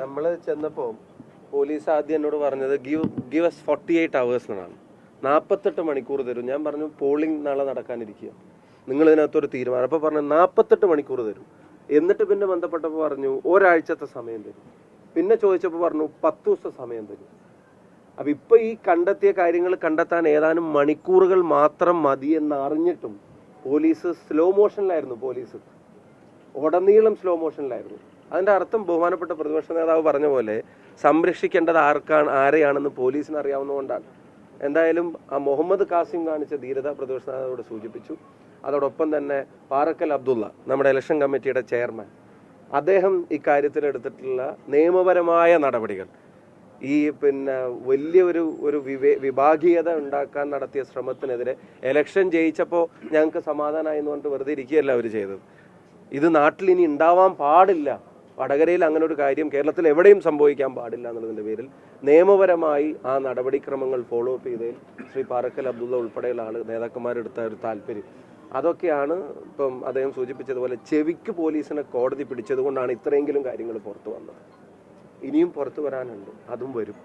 നമ്മൾ ചെന്നപ്പോൾ പോലീസ് ആദ്യം എന്നോട് പറഞ്ഞത് ഗിവ് us 48 hours എന്നാണ്. 48 മണിക്കൂർ തരും. ഞാൻ പറഞ്ഞു പോളിംഗ് നാളെ നടക്കാനിരിക്കുക, നിങ്ങൾ ഇതിനകത്തൊരു തീരുമാനം. അപ്പോൾ പറഞ്ഞു 48 മണിക്കൂർ തരും. എന്നിട്ട് പിന്നെ ബന്ധപ്പെട്ടപ്പോൾ പറഞ്ഞു ഒരാഴ്ചത്തെ സമയം തരും. പിന്നെ ചോദിച്ചപ്പോൾ പറഞ്ഞു 10 ദിവസത്തെ സമയം തരും. അപ്പം ഇപ്പം ഈ കണ്ടെത്തിയ കാര്യങ്ങൾ കണ്ടെത്താൻ ഏതാനും മണിക്കൂറുകൾ മാത്രം മതി എന്ന് അറിഞ്ഞിട്ടും പോലീസ് സ്ലോ മോഷനിലായിരുന്നു. പോലീസ് ഉടനീളം സ്ലോ മോഷനിലായിരുന്നു. അതിൻ്റെ അർത്ഥം ബഹുമാനപ്പെട്ട പ്രതിപക്ഷ നേതാവ് പറഞ്ഞ പോലെ സംരക്ഷിക്കേണ്ടത് ആരെയാണെന്ന് പോലീസിന് അറിയാവുന്നതുകൊണ്ടാണ്. എന്തായാലും ആ മുഹമ്മദ് കാസിം കാണിച്ച ധീരത പ്രതിപക്ഷ നേതാവോട് സൂചിപ്പിച്ചു. അതോടൊപ്പം തന്നെ പാറക്കൽ അബ്ദുള്ള, നമ്മുടെ ഇലക്ഷൻ കമ്മിറ്റിയുടെ ചെയർമാൻ, അദ്ദേഹം ഇക്കാര്യത്തിൽ എടുത്തിട്ടുള്ള നിയമപരമായ നടപടികൾ, ഈ വലിയ ഒരു വിഭാഗീയത ഉണ്ടാക്കാൻ നടത്തിയ ശ്രമത്തിനെതിരെ ഇലക്ഷൻ ജയിച്ചപ്പോൾ ഞങ്ങൾക്ക് സമാധാനമായി എന്ന് പറഞ്ഞിട്ട് വെറുതെ ഇരിക്കുകയല്ല അവർ ചെയ്തത്. ഇത് നാട്ടിൽ ഇനി ഉണ്ടാവാൻ പാടില്ല, വടകരയിൽ അങ്ങനെ ഒരു കാര്യം കേരളത്തിൽ എവിടെയും സംഭവിക്കാൻ പാടില്ല എന്നുള്ളതിൻ്റെ പേരിൽ നിയമപരമായി ആ നടപടിക്രമങ്ങൾ ഫോളോ അപ്പ് ചെയ്തതിൽ ശ്രീ പാറക്കൽ അബ്ദുള്ള ഉൾപ്പെടെയുള്ള നേതാക്കന്മാരെടുത്ത ഒരു താല്പര്യം, അതൊക്കെയാണ് ഇപ്പം അദ്ദേഹം സൂചിപ്പിച്ചതുപോലെ ചെവിക്ക് പോലീസിനെ കോടതി പിടിച്ചത് കൊണ്ടാണ് ഇത്രയെങ്കിലും കാര്യങ്ങൾ പുറത്തു വന്നത്. ഇനിയും പുറത്തു വരാനുണ്ട്, അതും വരും.